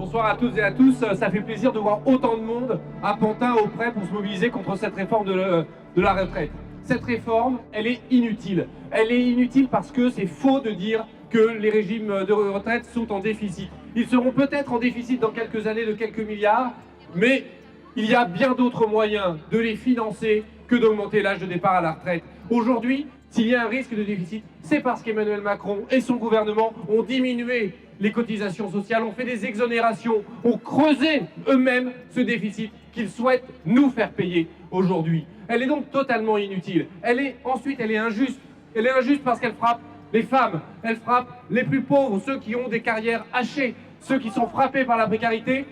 Bonsoir à toutes et à tous. Ça fait plaisir de voir autant de monde à Pantin au prêt pour se mobiliser contre cette réforme de la retraite. Cette réforme, elle est inutile. Elle est inutile parce que c'est faux de dire que les régimes de retraite sont en déficit. Ils seront peut-être en déficit dans quelques années de quelques milliards, mais il y a bien d'autres moyens de les financer que d'augmenter l'âge de départ à la retraite. Aujourd'hui, s'il y a un risque de déficit, c'est parce qu'Emmanuel Macron et son gouvernement ont diminué les cotisations sociales, ont fait des exonérations, ont creusé eux-mêmes ce déficit qu'ils souhaitent nous faire payer aujourd'hui. Elle est donc totalement inutile. Ensuite, elle est injuste. Elle est injuste parce qu'elle frappe les femmes, elle frappe les plus pauvres, ceux qui ont des carrières hachées, ceux qui sont frappés par la précarité.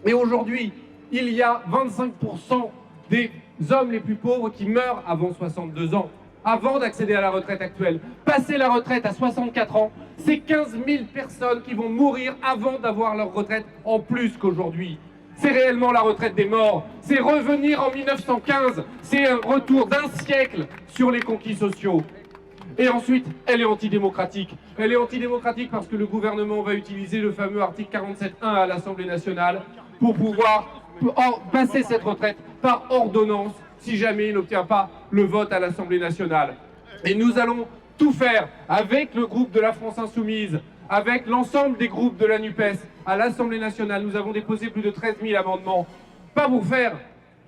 Et aujourd'hui, il y a 25% des hommes les plus pauvres qui meurent avant 62 ans, avant d'accéder à la retraite actuelle. Passer la retraite à 64 ans, c'est 15 000 personnes qui vont mourir avant d'avoir leur retraite en plus qu'aujourd'hui. C'est réellement la retraite des morts, c'est revenir en 1915, c'est un retour d'un siècle sur les conquis sociaux. Et ensuite, elle est antidémocratique. Elle est antidémocratique parce que le gouvernement va utiliser le fameux article 47.1 à l'Assemblée nationale pour pouvoir passer cette retraite par ordonnance si jamais il n'obtient pas le vote à l'Assemblée nationale. Et nous allons tout faire avec le groupe de la France Insoumise, avec l'ensemble des groupes de la NUPES à l'Assemblée nationale. Nous avons déposé plus de 13 000 amendements, pas pour faire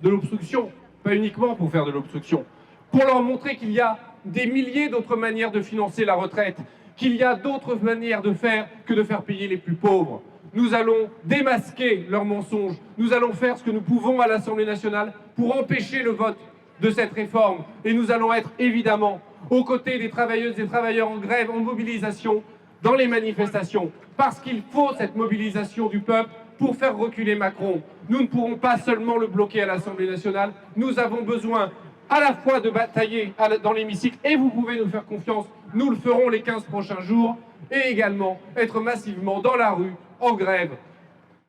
de l'obstruction, pas uniquement pour faire de l'obstruction, pour leur montrer qu'il y a des milliers d'autres manières de financer la retraite, qu'il y a d'autres manières de faire que de faire payer les plus pauvres. Nous allons démasquer leurs mensonges, nous allons faire ce que nous pouvons à l'Assemblée nationale pour empêcher le vote de cette réforme. Et nous allons être évidemment aux côtés des travailleuses et des travailleurs en grève, en mobilisation, dans les manifestations, parce qu'il faut cette mobilisation du peuple pour faire reculer Macron. Nous ne pourrons pas seulement le bloquer à l'Assemblée nationale, nous avons besoin à la fois de batailler dans l'hémicycle, et vous pouvez nous faire confiance, nous le ferons les 15 prochains jours, et également être massivement dans la rue, en grève.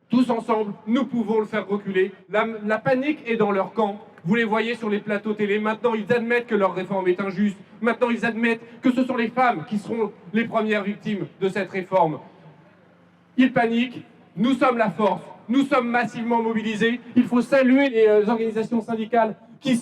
Tous ensemble, nous pouvons le faire reculer. La panique est dans leur camp. Vous les voyez sur les plateaux télé. Maintenant, ils admettent que leur réforme est injuste. Maintenant, ils admettent que ce sont les femmes qui seront les premières victimes de cette réforme. Ils paniquent. Nous sommes la force. Nous sommes massivement mobilisés. Il faut saluer les organisations syndicales qui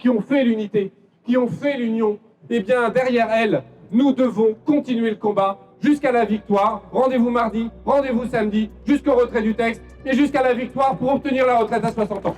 ont fait l'unité, qui ont fait l'union. Eh bien, derrière elles, nous devons continuer le combat jusqu'à la victoire. Rendez-vous mardi, rendez-vous samedi, jusqu'au retrait du texte et jusqu'à la victoire pour obtenir la retraite à 60 ans.